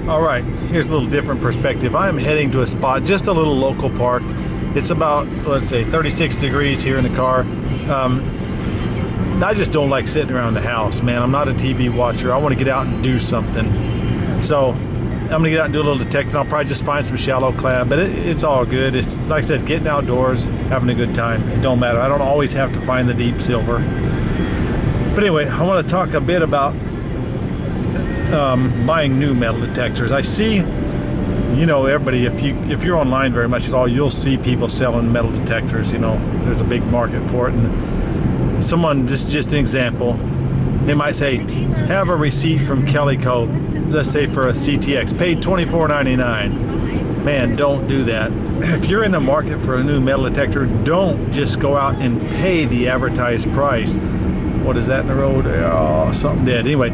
Alright, here's a little different perspective. I am heading to a spot, just a little local park. It's about, let's say, 36 degrees here in the car. I just don't like sitting around the house, man. I'm not a TV watcher. I want to get out and do something. So I'm going to get out and do a little detecting. I'll probably just find some shallow crab, but it's all good. It's, like I said, getting outdoors, having a good time. It don't matter. I don't always have to find the deep silver. But anyway, I want to talk a bit about buying new metal detectors. I see, you know, everybody, if you're online very much at all, you'll see people selling metal detectors. You know, there's a big market for it. And someone, just an example, they might say, have a receipt from Calico, let's say for a CTX, paid $24.99. Man, don't do that. If you're in the market for a new metal detector, don't just go out and pay the advertised price. What is that in the road? Oh, something dead. Anyway,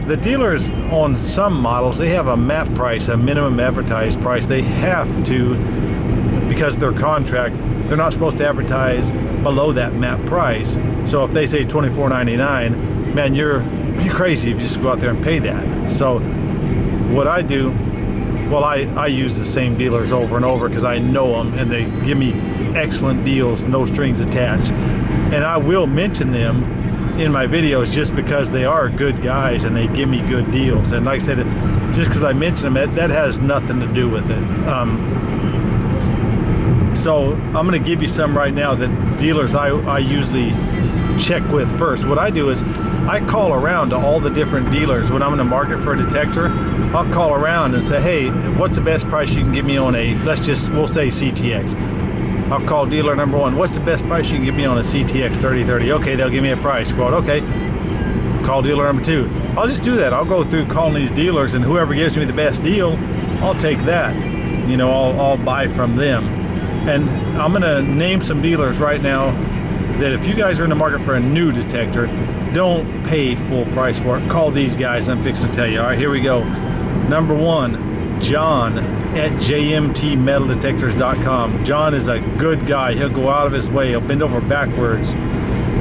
the dealers on some models, they have a MAP price, a minimum advertised price. They have to, because their contract, they're not supposed to advertise below that MAP price. So if they say $24.99, man, you're crazy if you just go out there and pay that. So what I do, well, I use the same dealers over and over because I know them and they give me excellent deals, no strings attached. And I will mention them in my videos just because they are good guys and they give me good deals. And like I said, just because I mention them, that has nothing to do with it. So I'm going to give you some right now that dealers I usually check with first. What I do is I call around to all the different dealers when I'm in the market for a detector. I'll call around and say, hey, what's the best price you can give me on a, we'll say CTX. I'll call dealer number one. What's the best price you can give me on a CTX 3030? Okay, they'll give me a price quote. Okay, call dealer number two. I'll just do that. I'll go through calling these dealers, and whoever gives me the best deal, I'll take that. You know, I'll buy from them. And I'm gonna name some dealers right now that if you guys are in the market for a new detector, don't pay full price for it. Call these guys. I'm fixing to tell you. All right, here we go. Number one, John at jmtmetaldetectors.com. John is a good guy. He'll go out of his way. He'll bend over backwards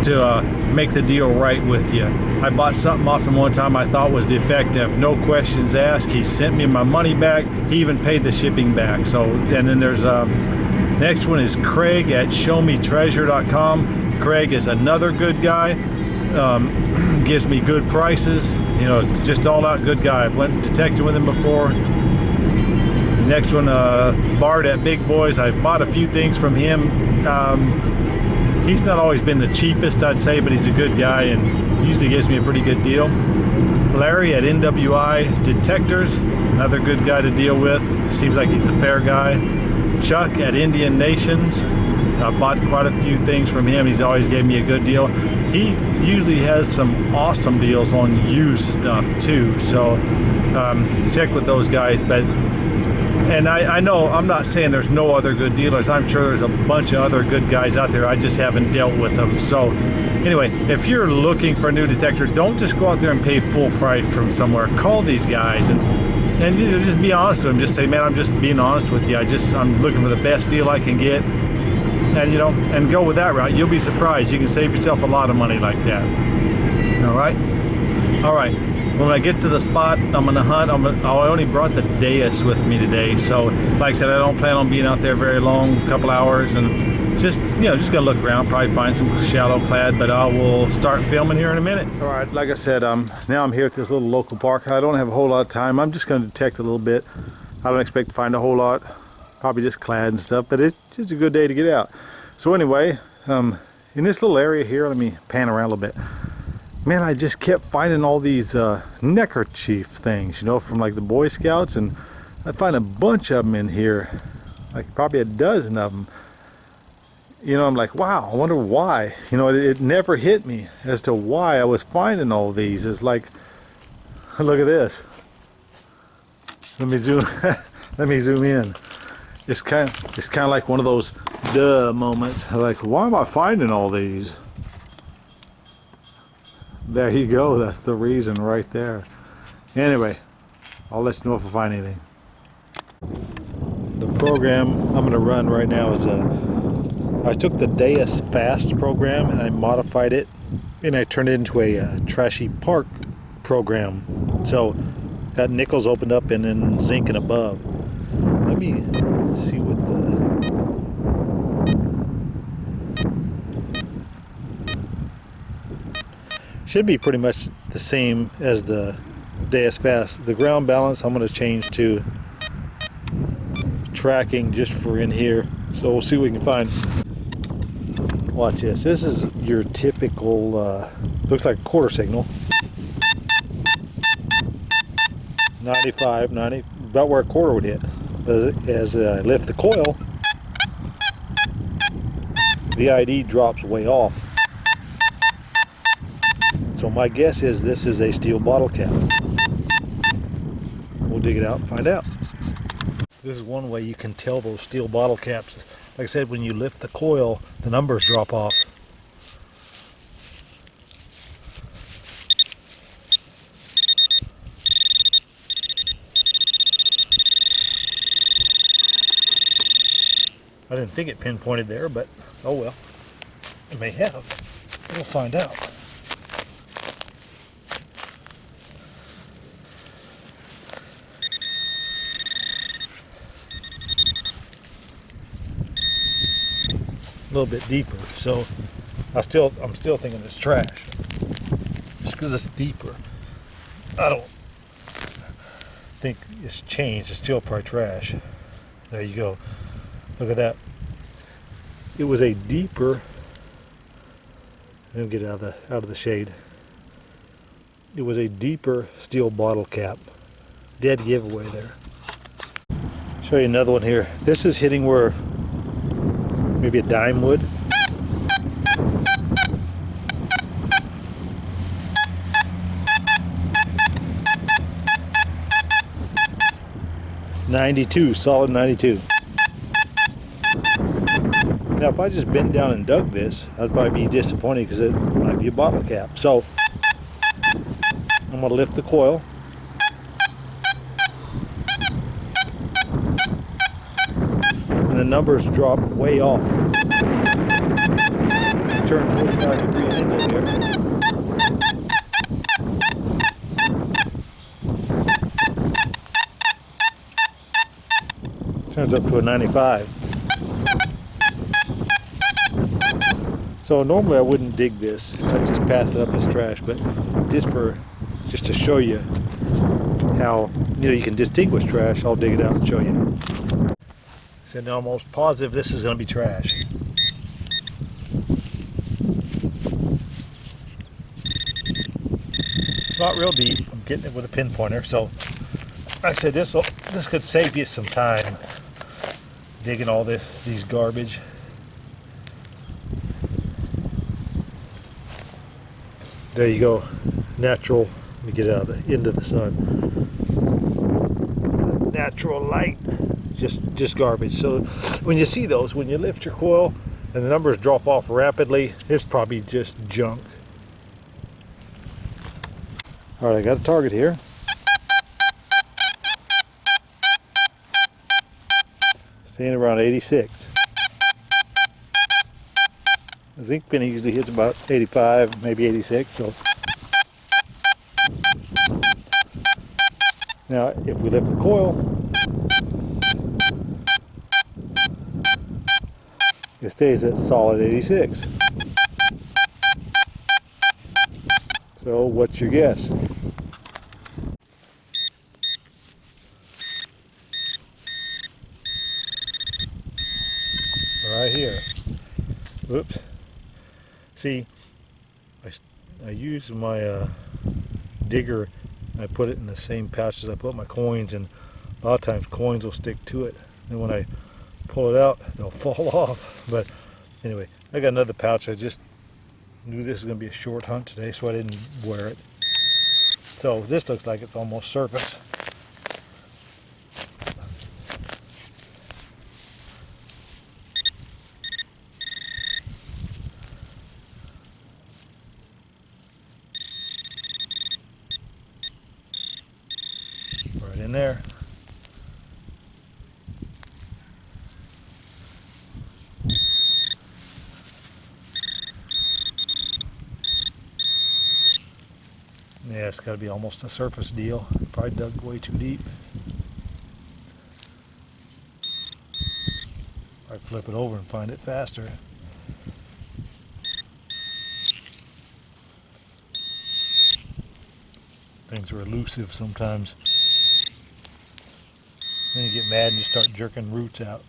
to make the deal right with you. I bought something off him one time I thought was defective. No questions asked. He sent me my money back. He even paid the shipping back. So, and then there's next one is Craig at showmetreasure.com. Craig is another good guy. Gives me good prices. You know, just all out good guy. I've went detecting with him before. Next one, Bart at Big Boys. I've bought a few things from him. He's not always been the cheapest, I'd say, but he's a good guy and usually gives me a pretty good deal. Larry at NWI Detectors, another good guy to deal with. Seems like he's a fair guy. Chuck at Indian Nations. I've bought quite a few things from him. He's always gave me a good deal. He usually has some awesome deals on used stuff too. So check with those guys. And I know, I'm not saying there's no other good dealers. I'm sure there's a bunch of other good guys out there. I just haven't dealt with them. So anyway, if you're looking for a new detector, don't just go out there and pay full price from somewhere. Call these guys and you know, just be honest with them. Just say, man, I'm just being honest with you. I'm looking for the best deal I can get. And you know, and go with that route. You'll be surprised. You can save yourself a lot of money like that. All right. When I get to the spot, I'm gonna hunt. I only brought the Deus with me today, so like I said, I don't plan on being out there very long, a couple hours, and just gonna look around, probably find some shallow clad. But I will start filming here in a minute. All right, like I said, now I'm here at this little local park. I don't have a whole lot of time. I'm just gonna detect a little bit. I don't expect to find a whole lot. Probably just clad and stuff, but it's just a good day to get out. So anyway, in this little area here, let me pan around a little bit. Man, I just kept finding all these neckerchief things, you know, from like the Boy Scouts, and I find a bunch of them in here, like probably a dozen of them. You know, I'm like, wow, I wonder why. You know, it never hit me as to why I was finding all these. It's like, look at this. Let me zoom. Let me zoom in. It's kind of like one of those duh moments. Like, why am I finding all these? There you go. That's the reason right there. Anyway, I'll let you know if I find anything. The program I'm going to run right now is I took the Deus Fast program and I modified it and I turned it into a trashy park program. So Got nickels opened up and then zinc and above. Let me see what the... Should be pretty much the same as the Deus fast. The ground balance I'm going to change to tracking just for in here. So we'll see what we can find. Watch this. This is your typical, looks like a quarter signal. 95, 90, about where a quarter would hit. As I lift the coil, the ID drops way off. So my guess is this is a steel bottle cap. We'll dig it out and find out. This is one way you can tell those steel bottle caps. Like I said, when you lift the coil, the numbers drop off. I didn't think it pinpointed there, but oh well. It may have. We'll find out. A little bit deeper, so I'm still thinking it's trash. Just because it's deeper, I don't think it's changed. It's still probably trash. There you go. Look at that. It was a deeper. Let me get it out of the shade. It was a deeper steel bottle cap. Dead giveaway there. Show you another one here. This is hitting where maybe a dime would. .92, solid 92. Now if I just bent down and dug this, I'd probably be disappointed because it might be a bottle cap. So I'm going to lift the coil. And the numbers drop way off. Turn 45-degree angle here. Turns up to a 95. So normally I wouldn't dig this. I'd just pass it up as trash, but just to show you how you can distinguish trash, I'll dig it out and show you. So now I'm almost positive this is going to be trash. It's not real deep. I'm getting it with a pinpointer, so like I said, this could save you some time digging all these garbage. There you go. Natural. Let me get out of into the sun. Natural light. Just garbage. So when you see those, when you lift your coil and the numbers drop off rapidly, it's probably just junk. All right, I got a target here. Staying around 86. The zinc penny usually hits about 85, maybe 86. So now, if we lift the coil, it stays at solid 86. So, what's your guess? Right here. Whoops. See, I use my digger and I put it in the same pouch as I put my coins, and a lot of times coins will stick to it. Then when I pull it out, they'll fall off. But anyway, I got another pouch. I just knew this was going to be a short hunt today, so I didn't wear it. So this looks like it's almost surface. Right in there. Yeah, it's got to be almost a surface deal. Probably dug way too deep. I flip it over and find it faster. Things are elusive sometimes. Then you get mad and just start jerking roots out.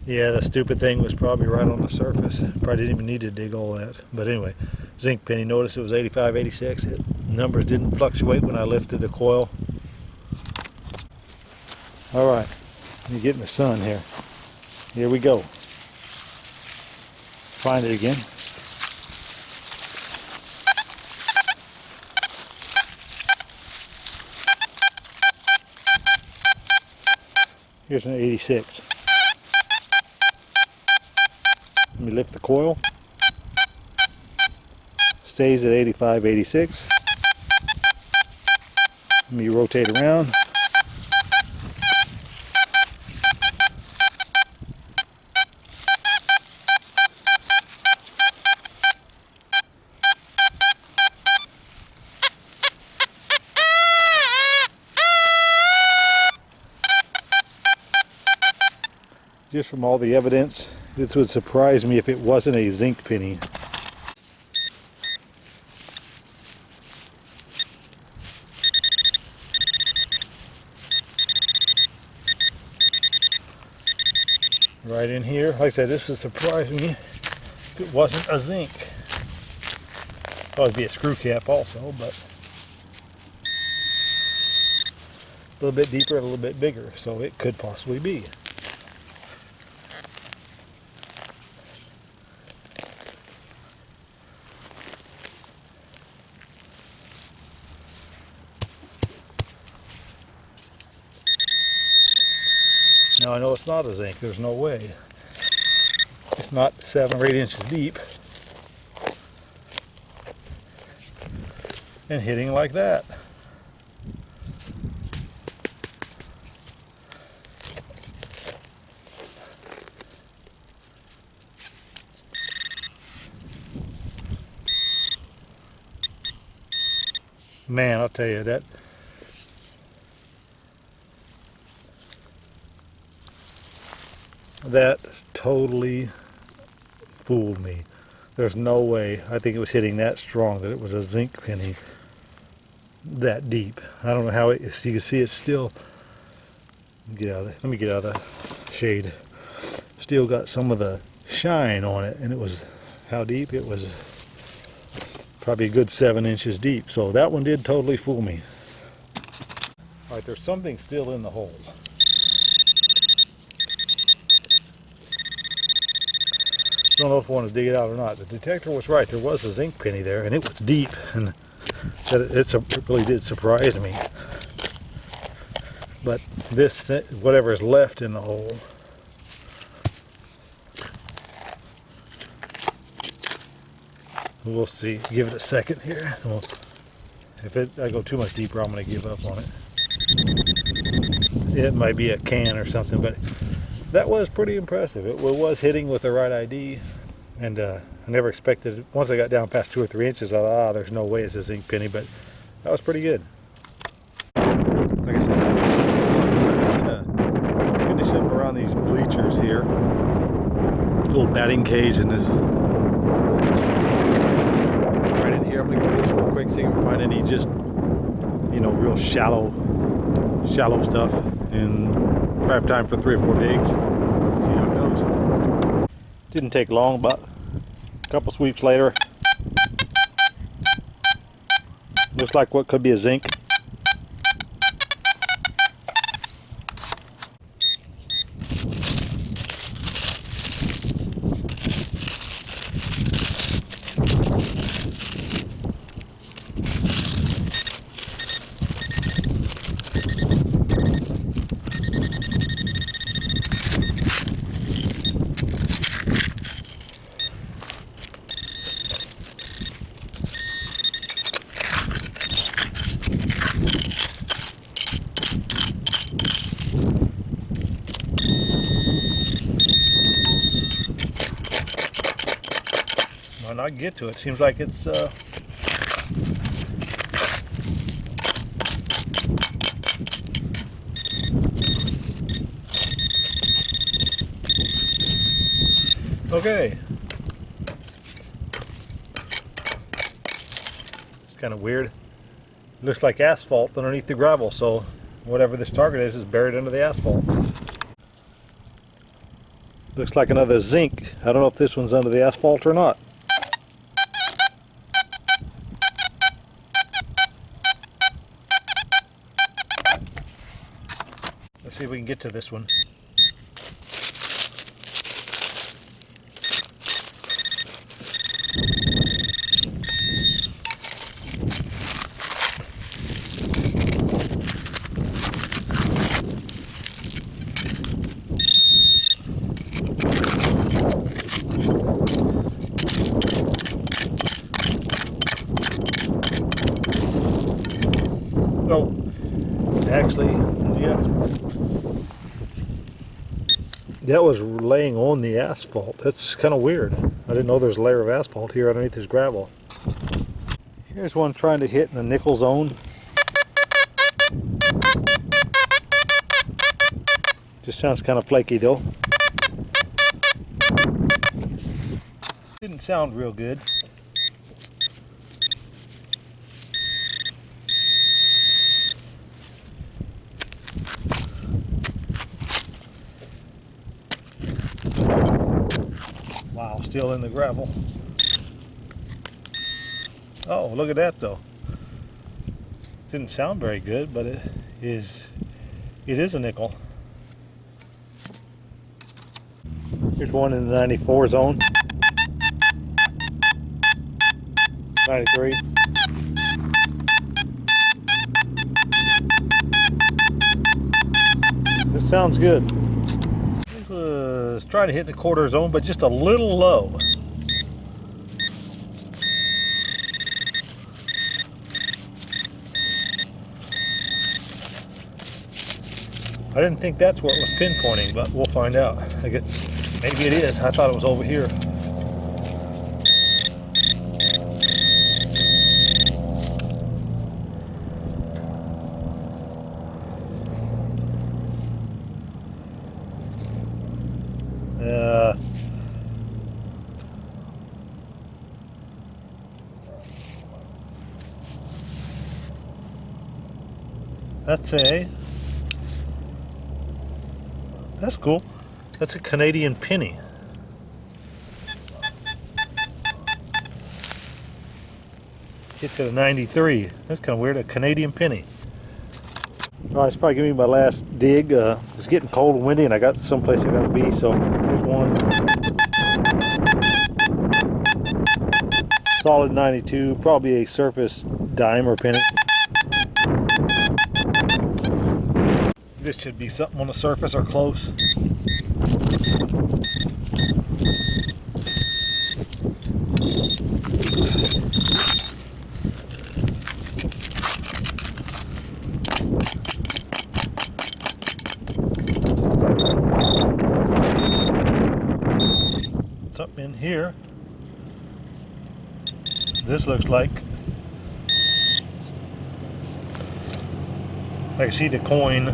Yeah, the stupid thing was probably right on the surface. Probably didn't even need to dig all that. But anyway, zinc penny, notice it was 85, 86. Numbers didn't fluctuate when I lifted the coil. All right, let me get in the sun here. Here we go. Find it again. Here's an 86. Let me lift the coil. Stays at 85, 86. Let me rotate around. Just from all the evidence, this would surprise me if it wasn't a zinc penny. Right in here, like I said, this would surprise me if it wasn't a zinc. Probably be a screw cap also, but a little bit deeper, a little bit bigger, so it could possibly be. Now I know it's not a zinc, there's no way. It's not 7 or 8 inches deep. And hitting like that. Man, I'll tell you that totally fooled me. There's no way. I think it was hitting that strong that it was a zinc penny that deep. I don't know how it is. You can see it's still, let me get out of the shade. Still got some of the shine on it, and it was, how deep? It was probably a good 7 inches deep. So that one did totally fool me. All right, there's something still in the hole. Don't know if I want to dig it out or not. The detector was right. There was a zinc penny there, and it was deep, and it really did surprise me. But this, whatever is left in the hole, we'll see. Give it a second here. Well, if I go too much deeper, I'm going to give up on it. It might be a can or something, but that was pretty impressive. It was hitting with the right ID, and I never expected it. Once I got down past 2 or 3 inches, I thought, there's no way it's a zinc penny, but that was pretty good. Like I said, I'm going to finish up around these bleachers here. Little batting cage in this. Right in here, I'm going to go do this real quick, see if I can find any just, real shallow stuff, and I have time for 3 or 4 digs. Let's see how it goes. Didn't take long, but a couple sweeps later, looks like what could be a zinc. I can get to it. Seems like it's okay. It's kind of weird. Looks like asphalt underneath the gravel, so whatever this target is buried under the asphalt. Looks like another zinc. I don't know if this one's under the asphalt or not. Let's see if we can get to this one. Oh, actually, yeah. That was laying on the asphalt. That's kind of weird. I didn't know there's a layer of asphalt here underneath this gravel. Here's one trying to hit in the nickel zone. Just sounds kind of flaky though. Didn't sound real good. Wow, still in the gravel. Oh, look at that though. Didn't sound very good, but it is a nickel. Here's one in the 94 zone. 93. This sounds good. Let's try to hit the quarter zone, but just a little low. I didn't think that's what was pinpointing, but we'll find out. Maybe it is. I thought it was over here. That's cool. That's a Canadian penny. Get to the 93. That's kind of weird, a Canadian penny. All right, it's probably gonna be my last dig. It's getting cold and windy, and I got someplace I gotta be. So here's one. Solid 92, probably a surface dime or penny. This should be something on the surface or close. Something in here. This looks like I can see the coin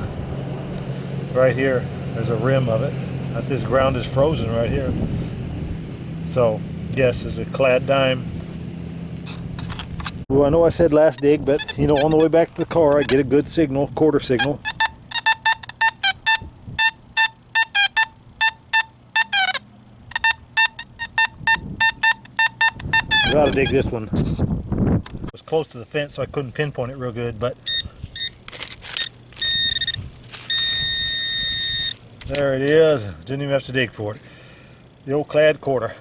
right here. There's a rim of it. This ground is frozen right here. So, yes, it's a clad dime. Well, I know I said last dig, but you know, on the way back to the car, I get a good signal, quarter signal. Gotta dig this one. It was close to the fence, so I couldn't pinpoint it real good, but there it is. Didn't even have to dig for it. The old clad quarter.